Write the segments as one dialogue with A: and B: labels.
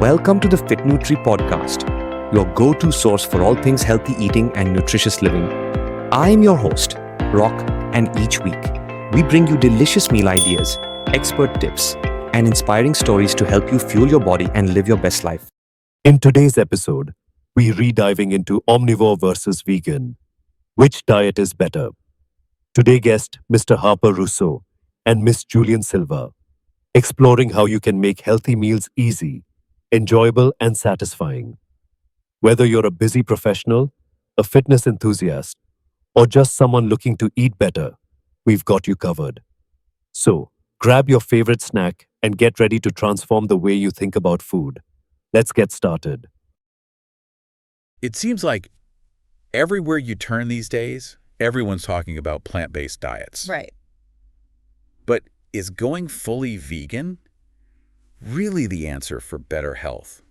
A: Welcome to the Fit Nutri podcast, your go-to source for all things healthy eating and nutritious living. I am your host, Rock, and each week, we bring you delicious meal ideas, expert tips, and inspiring stories to help you fuel your body and live your best life.
B: In today's episode, we're rediving into omnivore versus vegan. Which diet is better? Today guest, Mr. Harper Rousseau and Miss Julian Silva, exploring how you can make healthy meals easy, enjoyable, and satisfying. Whether you're a busy professional, a fitness enthusiast, or just someone looking to eat better, we've got you covered. So, grab your favorite snack and get ready to transform the way you think about food. Let's get started.
C: It seems like everywhere you turn these days, everyone's talking about plant-based diets.
D: Right.
C: But is going fully vegan really the answer for better health?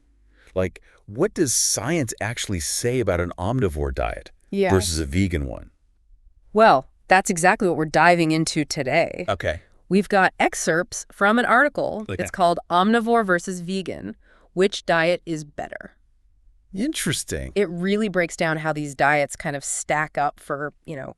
C: Like, what does science actually say about an omnivore diet versus a vegan one?
D: Well, that's exactly what we're diving into today.
C: Okay.
D: We've got excerpts from an article.
C: Okay.
D: It's called Omnivore versus Vegan. Which diet is better?
C: Interesting.
D: It really breaks down how these diets kind of stack up for,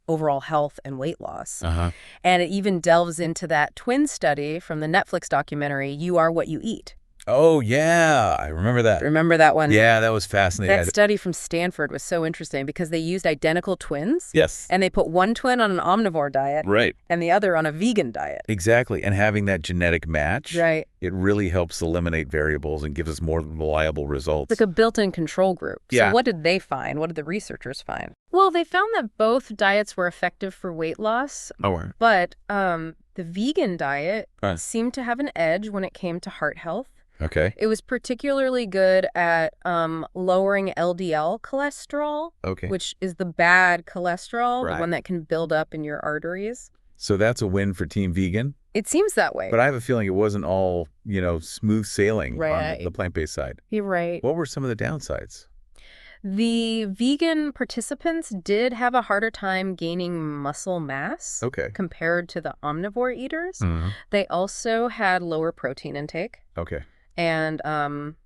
D: overall health and weight loss.
C: Uh-huh.
D: And it even delves into that twin study from the Netflix documentary, You Are What You Eat.
C: Oh, yeah. I remember that.
D: Remember that one?
C: Yeah, that was fascinating.
D: That study from Stanford was so interesting because they used identical twins.
C: Yes.
D: And they put one twin on an omnivore diet.
C: Right.
D: And the other on a vegan diet.
C: Exactly. And having that genetic match,
D: Right.
C: it really helps eliminate variables and gives us more reliable results.
D: It's like a built-in control group.
C: Yeah.
D: So what did they find? What did the researchers find? Well, they found that both diets were effective for weight loss, but the vegan diet seemed to have an edge when it came to heart health.
C: Okay.
D: It was particularly good at lowering LDL cholesterol, which is the bad cholesterol, the one that can build up in your arteries.
C: So that's a win for Team Vegan?
D: It seems that way.
C: But I have a feeling it wasn't all, smooth sailing on the plant-based side.
D: You're right.
C: What were some of the downsides?
D: The vegan participants did have a harder time gaining muscle mass compared to the omnivore eaters.
C: Mm-hmm.
D: They also had lower protein intake.
C: Okay.
D: And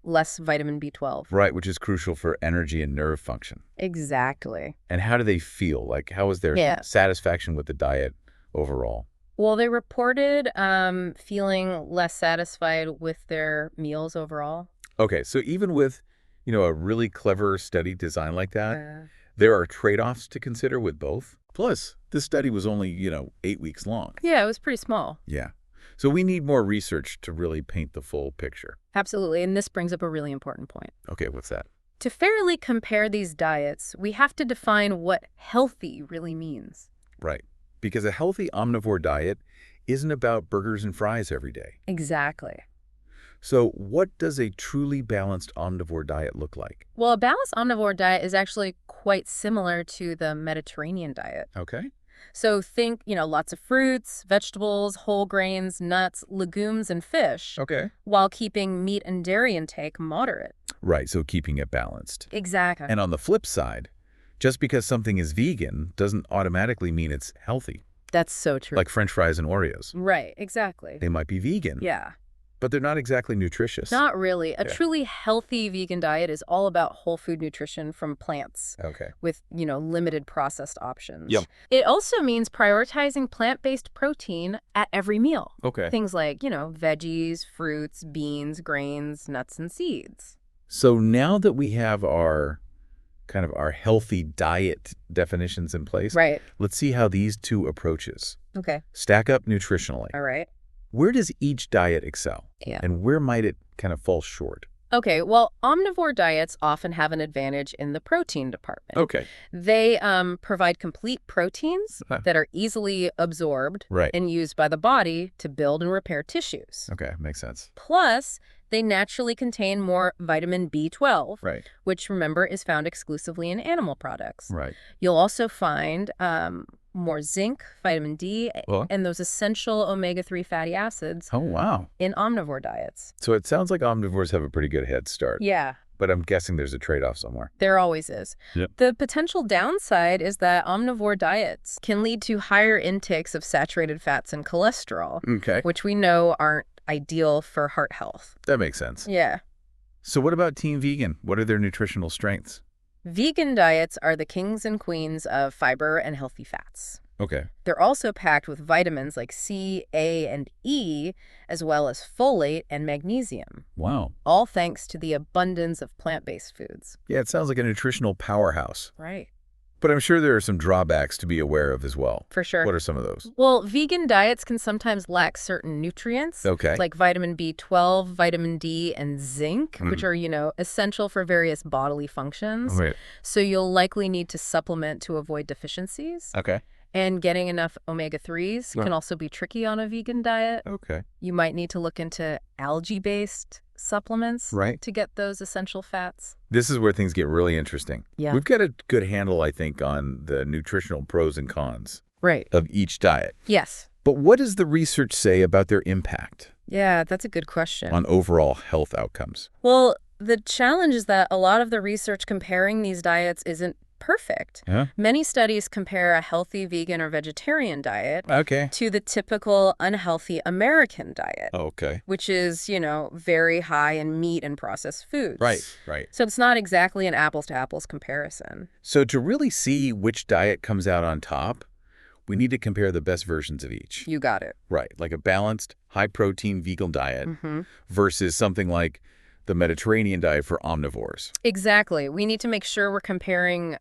D: less vitamin B12.
C: Right, which is crucial for energy and nerve function.
D: Exactly.
C: And how do they feel? Like, how was their satisfaction with the diet overall?
D: Well, they reported feeling less satisfied with their meals overall.
C: Okay, so even with, a really clever study design like that, there are trade-offs to consider with both. Plus, this study was only, 8 weeks long.
D: Yeah, it was pretty small.
C: Yeah. So we need more research to really paint the full picture.
D: Absolutely, and this brings up a really important point.
C: Okay, what's that?
D: To fairly compare these diets, we have to define what healthy really means.
C: Right, because a healthy omnivore diet isn't about burgers and fries every day.
D: Exactly.
C: So what does a truly balanced omnivore diet look like?
D: Well, a balanced omnivore diet is actually quite similar to the Mediterranean diet.
C: Okay.
D: So think, lots of fruits, vegetables, whole grains, nuts, legumes, and fish.
C: Okay.
D: While keeping meat and dairy intake moderate.
C: Right, so keeping it balanced.
D: Exactly.
C: And on the flip side, just because something is vegan doesn't automatically mean it's healthy.
D: That's so true.
C: Like French fries and Oreos.
D: Right, exactly.
C: They might be vegan.
D: Yeah.
C: But they're not exactly nutritious.
D: Not really. A truly healthy vegan diet is all about whole food nutrition from plants.
C: Okay.
D: With, limited processed options.
C: Yep.
D: It also means prioritizing plant-based protein at every meal.
C: Okay.
D: Things like, veggies, fruits, beans, grains, nuts, and seeds.
C: So now that we have our healthy diet definitions in place,
D: right,
C: let's see how these two approaches stack up nutritionally.
D: All right.
C: Where does each diet excel?
D: Yeah.
C: And where might it kind of fall short?
D: Okay, well, omnivore diets often have an advantage in the protein department.
C: Okay.
D: They provide complete proteins that are easily absorbed and used by the body to build and repair tissues.
C: Okay, makes sense.
D: Plus, they naturally contain more vitamin B12, which, remember, is found exclusively in animal products.
C: Right.
D: You'll also find more zinc, vitamin D, and those essential omega-3 fatty acids in omnivore diets.
C: So it sounds like omnivores have a pretty good head start.
D: Yeah.
C: But I'm guessing there's a trade-off somewhere.
D: There always is.
C: Yep.
D: The potential downside is that omnivore diets can lead to higher intakes of saturated fats and cholesterol, which we know aren't ideal for heart health.
C: That makes sense.
D: Yeah.
C: So what about Team Vegan? What are their nutritional strengths?
D: Vegan diets are the kings and queens of fiber and healthy fats.
C: Okay.
D: They're also packed with vitamins like C, A, and E, as well as folate and magnesium,
C: Wow.
D: all thanks to the abundance of plant-based foods.
C: Yeah, it sounds like a nutritional powerhouse.
D: Right.
C: But I'm sure there are some drawbacks to be aware of as well.
D: For sure.
C: What are some of those?
D: Well, vegan diets can sometimes lack certain nutrients,
C: Okay.
D: like vitamin B12, vitamin D, and zinc, which are, essential for various bodily functions.
C: Wait.
D: So you'll likely need to supplement to avoid deficiencies.
C: Okay.
D: And getting enough omega-3s can also be tricky on a vegan diet.
C: Okay.
D: You might need to look into algae-based supplements
C: Right.
D: to get those essential fats.
C: This is where things get really interesting.
D: Yeah.
C: We've got a good handle, I think, on the nutritional pros and cons
D: Right.
C: of each diet.
D: Yes.
C: But what does the research say about their impact
D: Yeah, that's a good question.
C: on overall health outcomes?
D: Well, the challenge is that a lot of the research comparing these diets isn't perfect.
C: Huh?
D: Many studies compare a healthy vegan or vegetarian diet
C: Okay.
D: to the typical unhealthy American diet,
C: Okay.
D: which is, very high in meat and processed foods.
C: Right.
D: So it's not exactly an apples-to-apples comparison.
C: So to really see which diet comes out on top, we need to compare the best versions of each.
D: You got it.
C: Right, like a balanced, high-protein vegan diet
D: Mm-hmm.
C: versus something like the Mediterranean diet for omnivores.
D: Exactly. We need to make sure we're comparing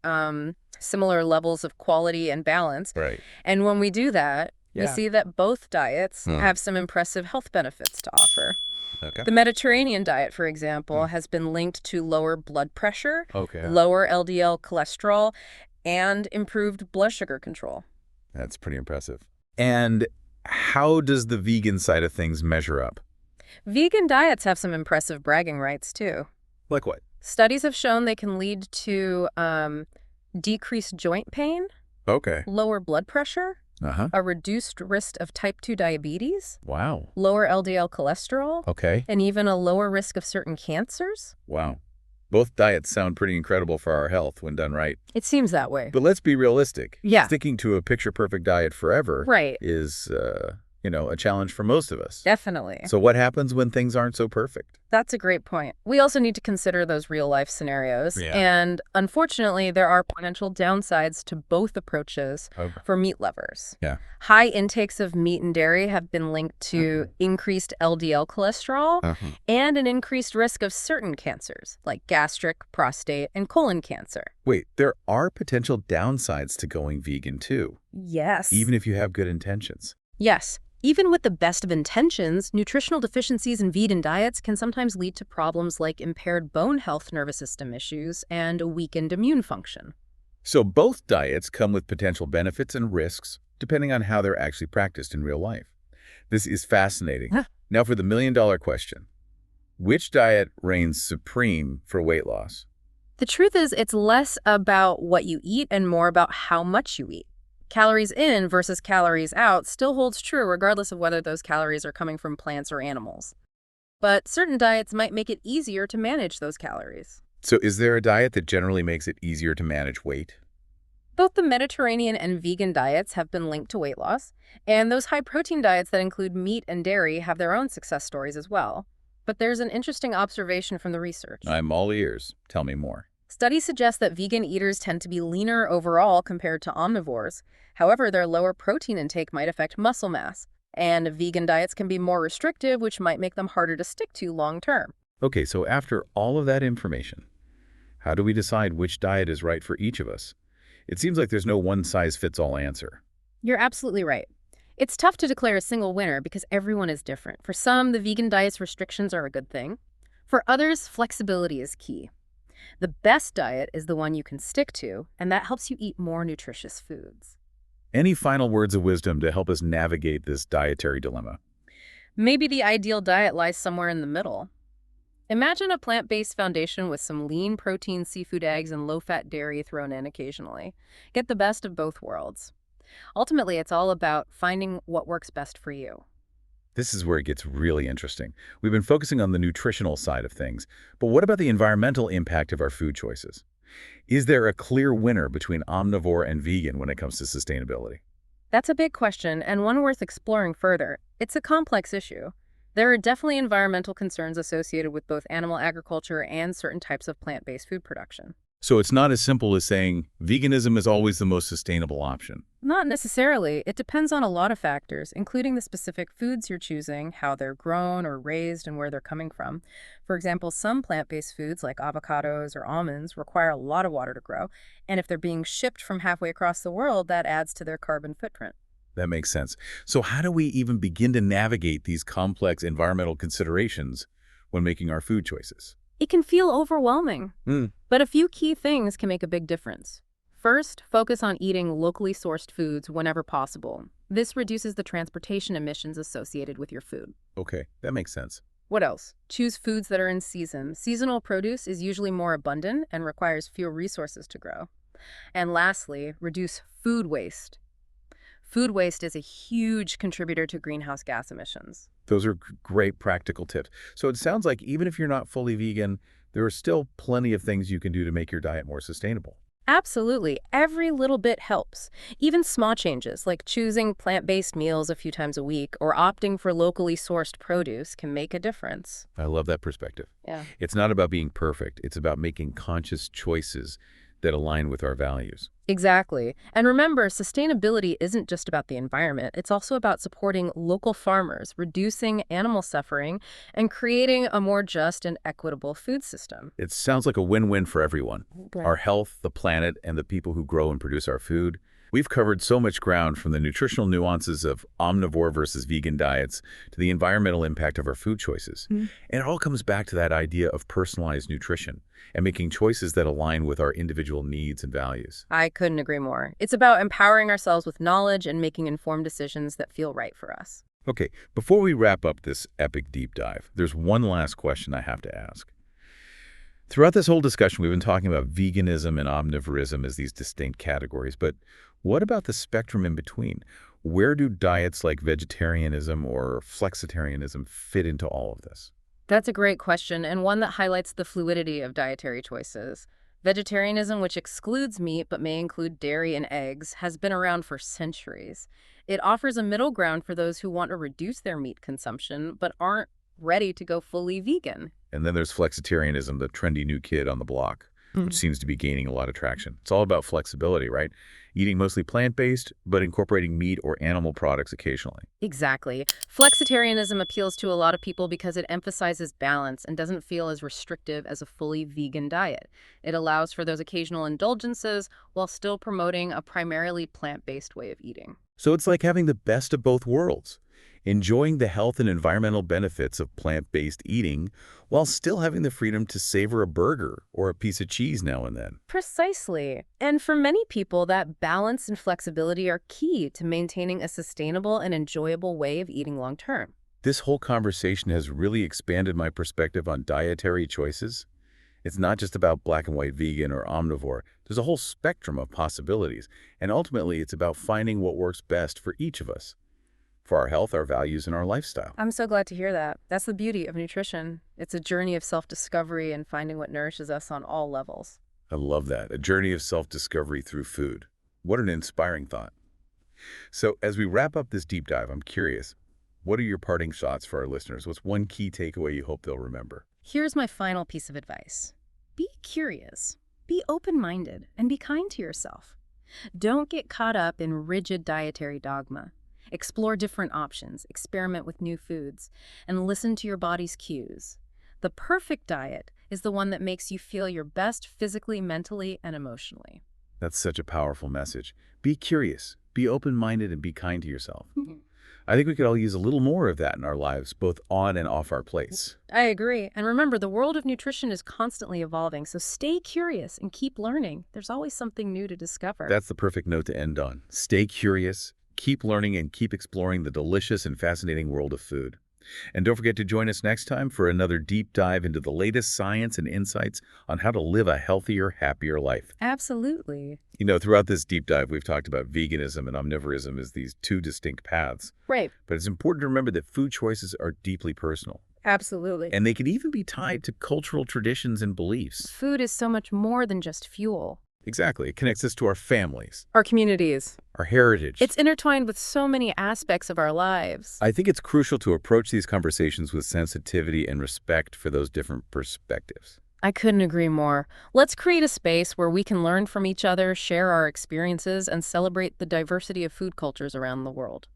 D: similar levels of quality and balance.
C: Right.
D: And when we do that, we
C: Yeah.
D: see that both diets have some impressive health benefits to offer.
C: Okay.
D: The Mediterranean diet, for example, has been linked to lower blood pressure,
C: Okay.
D: lower LDL cholesterol, and improved blood sugar control.
C: That's pretty impressive. And how does the vegan side of things measure up?
D: Vegan diets have some impressive bragging rights, too.
C: Like what?
D: Studies have shown they can lead to decreased joint pain,
C: Okay.
D: lower blood pressure,
C: Uh-huh.
D: a reduced risk of type 2 diabetes,
C: Wow.
D: lower LDL cholesterol,
C: Okay.
D: and even a lower risk of certain cancers.
C: Wow. Both diets sound pretty incredible for our health when done right.
D: It seems that way.
C: But let's be realistic.
D: Yeah.
C: Sticking to a picture-perfect diet forever
D: Right.
C: is, a challenge for most of us.
D: Definitely.
C: So what happens when things aren't so perfect?
D: That's a great point. We also need to consider those real-life scenarios.
C: Yeah.
D: And unfortunately, there are potential downsides to both approaches
C: Okay.
D: for meat lovers.
C: Yeah.
D: High intakes of meat and dairy have been linked to increased LDL cholesterol and an increased risk of certain cancers, like gastric, prostate, and colon cancer.
C: Wait, there are potential downsides to going vegan too,
D: Yes.
C: even if you have good intentions.
D: Yes. Even with the best of intentions, nutritional deficiencies in vegan diets can sometimes lead to problems like impaired bone health, nervous system issues, and a weakened immune function.
C: So both diets come with potential benefits and risks, depending on how they're actually practiced in real life. This is fascinating.
D: Huh.
C: Now for the million-dollar question. Which diet reigns supreme for weight loss?
D: The truth is, it's less about what you eat and more about how much you eat. Calories in versus calories out still holds true regardless of whether those calories are coming from plants or animals. But certain diets might make it easier to manage those calories.
C: So is there a diet that generally makes it easier to manage weight?
D: Both the Mediterranean and vegan diets have been linked to weight loss, and those high-protein diets that include meat and dairy have their own success stories as well. But there's an interesting observation from the research.
C: I'm all ears. Tell me more.
D: Studies suggest that vegan eaters tend to be leaner overall compared to omnivores. However, their lower protein intake might affect muscle mass, and vegan diets can be more restrictive, which might make them harder to stick to long term.
C: Okay, so after all of that information, how do we decide which diet is right for each of us? It seems like there's no one-size-fits-all answer.
D: You're absolutely right. It's tough to declare a single winner because everyone is different. For some, the vegan diet's restrictions are a good thing. For others, flexibility is key. The best diet is the one you can stick to, and that helps you eat more nutritious foods.
C: Any final words of wisdom to help us navigate this dietary dilemma?
D: Maybe the ideal diet lies somewhere in the middle. Imagine a plant-based foundation with some lean protein seafood eggs and low-fat dairy thrown in occasionally. Get the best of both worlds. Ultimately, it's all about finding what works best for you.
C: This is where it gets really interesting. We've been focusing on the nutritional side of things, but what about the environmental impact of our food choices? Is there a clear winner between omnivore and vegan when it comes to sustainability?
D: That's a big question, and one worth exploring further. It's a complex issue. There are definitely environmental concerns associated with both animal agriculture and certain types of plant-based food production.
C: So it's not as simple as saying veganism is always the most sustainable option.
D: Not necessarily. It depends on a lot of factors, including the specific foods you're choosing, how they're grown or raised, and where they're coming from. For example, some plant-based foods like avocados or almonds require a lot of water to grow, and if they're being shipped from halfway across the world, that adds to their carbon footprint.
C: That makes sense. So how do we even begin to navigate these complex environmental considerations when making our food choices?
D: It can feel overwhelming,
C: Hmm.
D: but a few key things can make a big difference. First, focus on eating locally sourced foods whenever possible. This reduces the transportation emissions associated with your food.
C: Okay, that makes sense.
D: What else? Choose foods that are in season. Seasonal produce is usually more abundant and requires fewer resources to grow. And lastly, reduce food waste. Food waste is a huge contributor to greenhouse gas emissions.
C: Those are great practical tips. So it sounds like even if you're not fully vegan, there are still plenty of things you can do to make your diet more sustainable.
D: Absolutely. Every little bit helps. Even small changes, like choosing plant-based meals a few times a week or opting for locally sourced produce, can make a difference.
C: I love that perspective.
D: Yeah.
C: It's not about being perfect. It's about making conscious choices that align with our values.
D: Exactly. And remember, sustainability isn't just about the environment. It's also about supporting local farmers, reducing animal suffering, and creating a more just and equitable food system.
C: It sounds like a win-win for everyone.
D: Right.
C: Our health, the planet, and the people who grow and produce our food. We've covered so much ground, from the nutritional nuances of omnivore versus vegan diets to the environmental impact of our food choices. And it all comes back to that idea of personalized nutrition and making choices that align with our individual needs and values.
D: I couldn't agree more. It's about empowering ourselves with knowledge and making informed decisions that feel right for us.
C: Okay, before we wrap up this epic deep dive, there's one last question I have to ask. Throughout this whole discussion, we've been talking about veganism and omnivorism as these distinct categories, but what about the spectrum in between? Where do diets like vegetarianism or flexitarianism fit into all of this?
D: That's a great question, and one that highlights the fluidity of dietary choices. Vegetarianism, which excludes meat but may include dairy and eggs, has been around for centuries. It offers a middle ground for those who want to reduce their meat consumption but aren't ready to go fully vegan.
C: And then there's flexitarianism, the trendy new kid on the block, which seems to be gaining a lot of traction. It's all about flexibility, right? Eating mostly plant-based, but incorporating meat or animal products occasionally.
D: Exactly. Flexitarianism appeals to a lot of people because it emphasizes balance and doesn't feel as restrictive as a fully vegan diet. It allows for those occasional indulgences while still promoting a primarily plant-based way of eating.
C: So it's like having the best of both worlds, enjoying the health and environmental benefits of plant-based eating while still having the freedom to savor a burger or a piece of cheese now and then.
D: Precisely. And for many people, that balance and flexibility are key to maintaining a sustainable and enjoyable way of eating long term.
C: This whole conversation has really expanded my perspective on dietary choices. It's not just about black and white vegan or omnivore. There's a whole spectrum of possibilities, and ultimately it's about finding what works best for each of us, for our health, our values, and our lifestyle.
D: I'm so glad to hear that. That's the beauty of nutrition. It's a journey of self-discovery and finding what nourishes us on all levels.
C: I love that. A journey of self-discovery through food. What an inspiring thought. So as we wrap up this deep dive, I'm curious, what are your parting thoughts for our listeners? What's one key takeaway you hope they'll remember?
D: Here's my final piece of advice. Be curious, be open-minded, and be kind to yourself. Don't get caught up in rigid dietary dogma. Explore different options, experiment with new foods, and listen to your body's cues. The perfect diet is the one that makes you feel your best physically, mentally, and emotionally.
C: That's such a powerful message. Be curious, be open-minded, and be kind to yourself. I think we could all use a little more of that in our lives, both on and off our plates.
D: I agree. And remember, the world of nutrition is constantly evolving, so stay curious and keep learning. There's always something new to discover.
C: That's the perfect note to end on. Stay curious, keep learning, and keep exploring the delicious and fascinating world of food. And don't forget to join us next time for another deep dive into the latest science and insights on how to live a healthier, happier life.
D: Absolutely.
C: You know, throughout this deep dive, we've talked about veganism and omnivorism as these two distinct paths.
D: Right.
C: But it's important to remember that food choices are deeply personal.
D: Absolutely.
C: And they can even be tied to cultural traditions and beliefs.
D: Food is so much more than just fuel.
C: Exactly. It connects us to our families,
D: Our communities.
C: our heritage.
D: It's intertwined with so many aspects of our lives.
C: I think it's crucial to approach these conversations with sensitivity and respect for those different perspectives.
D: I couldn't agree more. Let's create a space where we can learn from each other, share our experiences, and celebrate the diversity of food cultures around the world.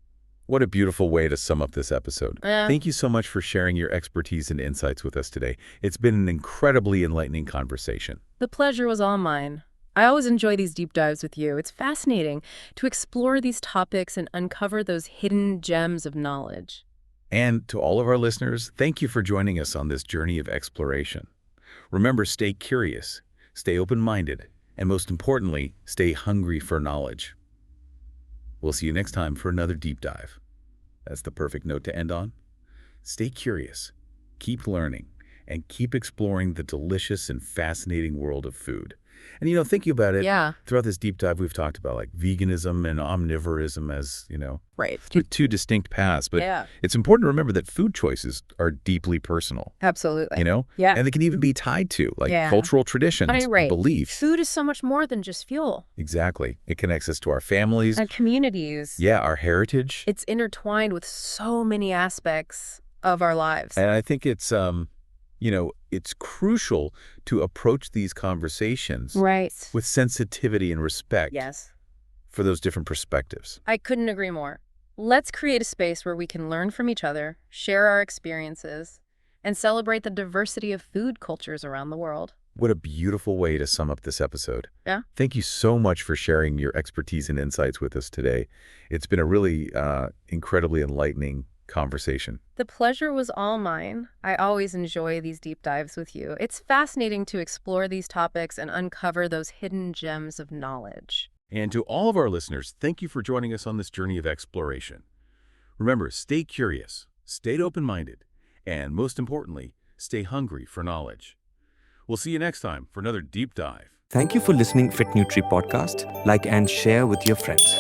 C: What a beautiful way to sum up this episode.
D: Yeah.
C: Thank you so much for sharing your expertise and insights with us today. It's been an incredibly enlightening conversation.
D: The pleasure was all mine. I always enjoy these deep dives with you. It's fascinating to explore these topics and uncover those hidden gems of knowledge.
C: And to all of our listeners, thank you for joining us on this journey of exploration. Remember, stay curious, stay open-minded, and most importantly, stay hungry for knowledge. We'll see you next time for another deep dive. That's the perfect note to end on. Stay curious, keep learning, and keep exploring the delicious and fascinating world of food. And, thinking about it,
D: Yeah.
C: throughout this deep dive, we've talked about like veganism and omnivorism as,
D: Right.
C: two distinct paths. But
D: Yeah.
C: it's important to remember that food choices are deeply personal,
D: Absolutely.
C: Yeah. And they can even be tied to like
D: Yeah.
C: cultural traditions,
D: Right.
C: beliefs.
D: Food is so much more than just fuel.
C: Exactly. It connects us to our families.
D: And communities.
C: Yeah, our heritage.
D: It's intertwined with so many aspects of our lives.
C: And I think it's crucial to approach these conversations
D: Right.
C: with sensitivity and respect
D: Yes.
C: for those different perspectives.
D: I couldn't agree more. Let's create a space where we can learn from each other, share our experiences, and celebrate the diversity of food cultures around the world.
C: What a beautiful way to sum up this episode.
D: Yeah.
C: Thank you so much for sharing your expertise and insights with us today. It's been a really incredibly enlightening conversation.
D: The pleasure was all mine. I always enjoy these deep dives with you. It's fascinating to explore these topics and uncover those hidden gems of knowledge.
C: And to all of our listeners, thank you for joining us on this journey of exploration. Remember, stay curious, stay open-minded, and most importantly, stay hungry for knowledge. We'll see you next time for another deep dive.
A: Thank you for listening Fit Nutri podcast. Like and share with your friends.